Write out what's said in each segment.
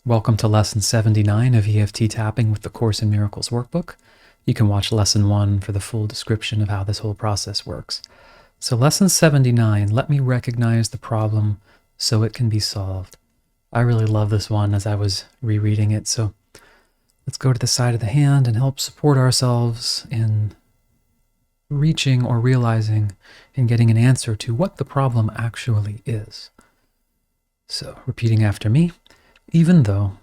Welcome to Lesson 79 of EFT Tapping with the Course in Miracles workbook. You can watch Lesson 1 for the full description of how this whole process works. So Lesson 79, let me recognize the problem so it can be solved. I really love this one as I was rereading it, so let's go to the side of the hand and help support ourselves in reaching or realizing and getting an answer to what the problem actually is. So, repeating after me. Even though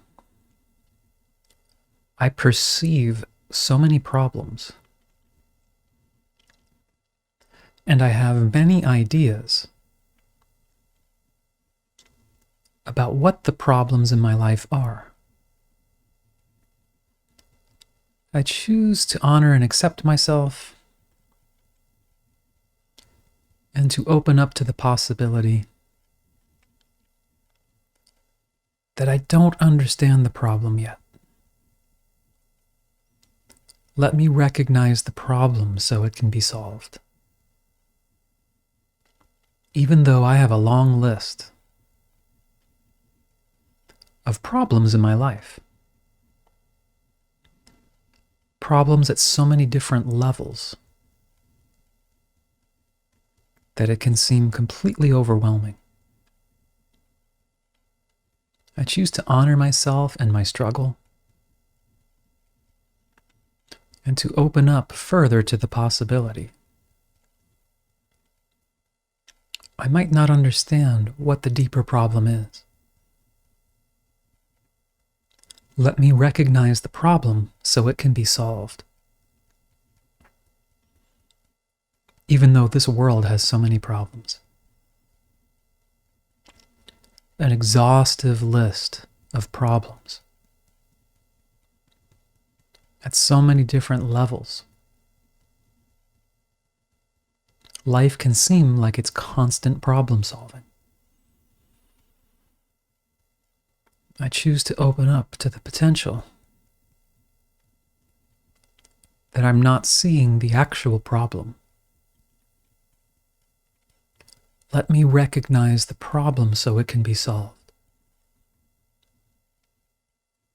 I perceive so many problems and I have many ideas about what the problems in my life are, I choose to honor and accept myself and to open up to the possibility that I don't understand the problem yet. Let me recognize the problem so it can be solved. Even though I have a long list of problems in my life, problems at so many different levels that it can seem completely overwhelming. I choose to honor myself and my struggle and to open up further to the possibility. I might not understand what the deeper problem is. Let me recognize the problem so it can be solved. Even though this world has so many problems. An exhaustive list of problems at so many different levels. Life can seem like it's constant problem solving. I choose to open up to the potential that I'm not seeing the actual problem. Let me recognize the problem so it can be solved.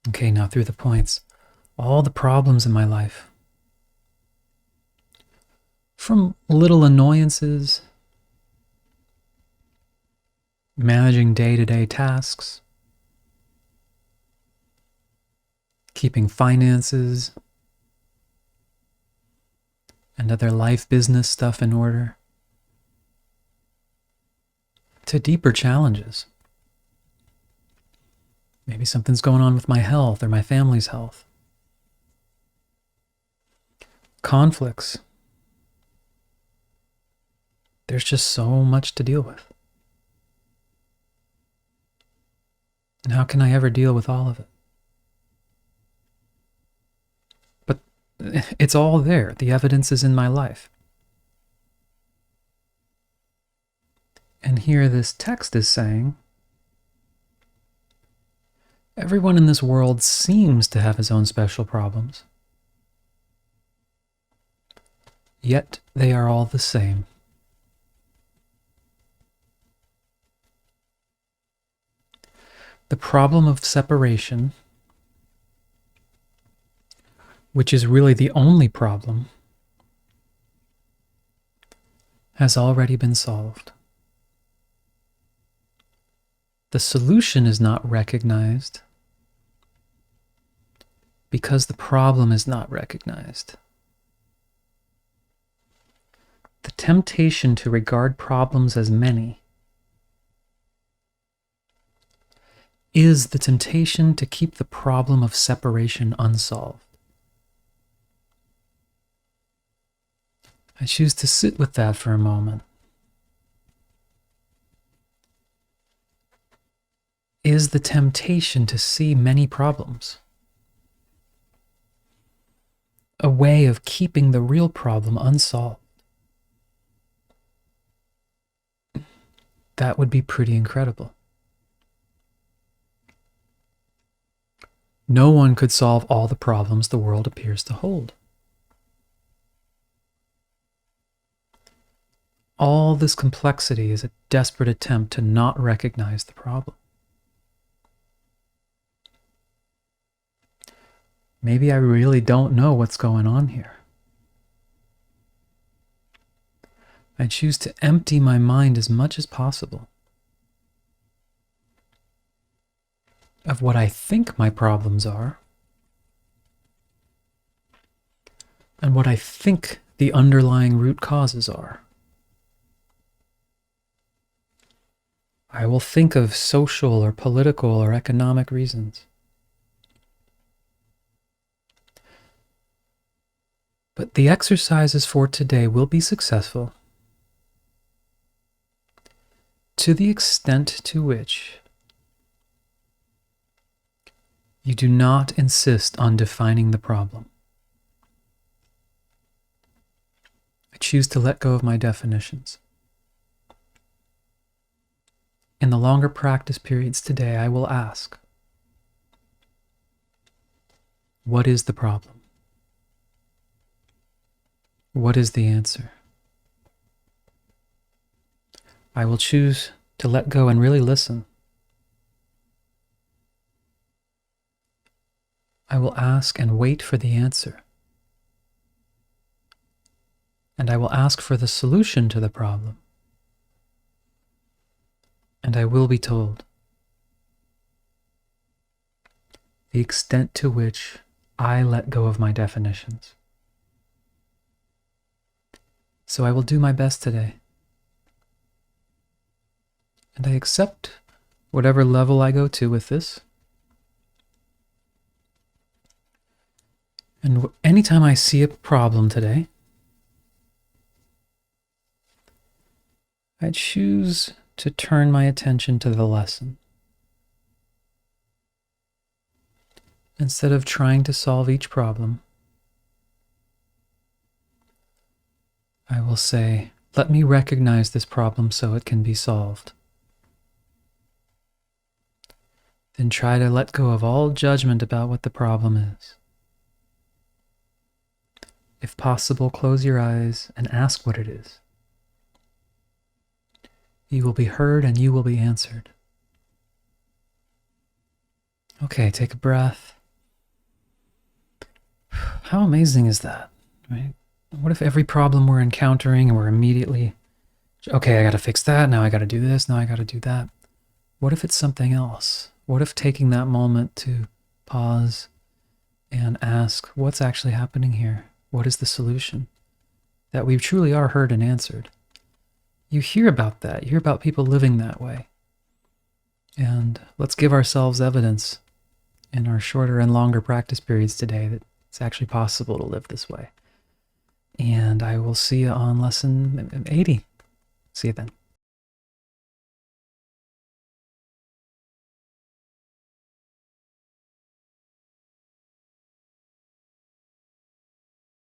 Okay, now through the points. All the problems in my life. From little annoyances, managing day-to-day tasks, keeping finances and other life business stuff in order, to deeper challenges. Maybe something's going on with my health or my family's health. Conflicts. There's just so much to deal with. And how can I ever deal with all of it? But it's all there. The evidence is in my life. And here this text is saying, everyone in this world seems to have his own special problems. Yet they are all the same. The problem of separation, which is really the only problem, has already been solved. The solution is not recognized because the problem is not recognized. The temptation to regard problems as many is the temptation to keep the problem of separation unsolved. I choose to sit with that for a moment. Is the temptation to see many problems a way of keeping the real problem unsolved? That would be pretty incredible. No one could solve all the problems the world appears to hold. All this complexity is a desperate attempt to not recognize the problem. Maybe I really don't know what's going on here. I choose to empty my mind as much as possible of what I think my problems are and what I think the underlying root causes are. I will think of social or political or economic reasons. But the exercises for today will be successful to the extent to which you do not insist on defining the problem. I choose to let go of my definitions. In the longer practice periods today, I will ask, what is the problem? What is the answer? I will choose to let go and really listen. I will ask and wait for the answer. And I will ask for the solution to the problem. And I will be told the extent to which I let go of my definitions. So I will do my best today. And I accept whatever level I go to with this. And anytime I see a problem today, I choose to turn my attention to the lesson. Instead of trying to solve each problem, I will say, let me recognize this problem so it can be solved. Then try to let go of all judgment about what the problem is. If possible, close your eyes and ask what it is. You will be heard and you will be answered. Okay, take a breath. How amazing is that, right? What if every problem we're encountering and we're immediately, okay, I got to fix that, now I got to do this, now I got to do that. What if it's something else? What if taking that moment to pause and ask, what's actually happening here? What is the solution? That we truly are heard and answered. You hear about that. You hear about people living that way. And let's give ourselves evidence in our shorter and longer practice periods today that it's actually possible to live this way. And I will see you on lesson 80. See you then.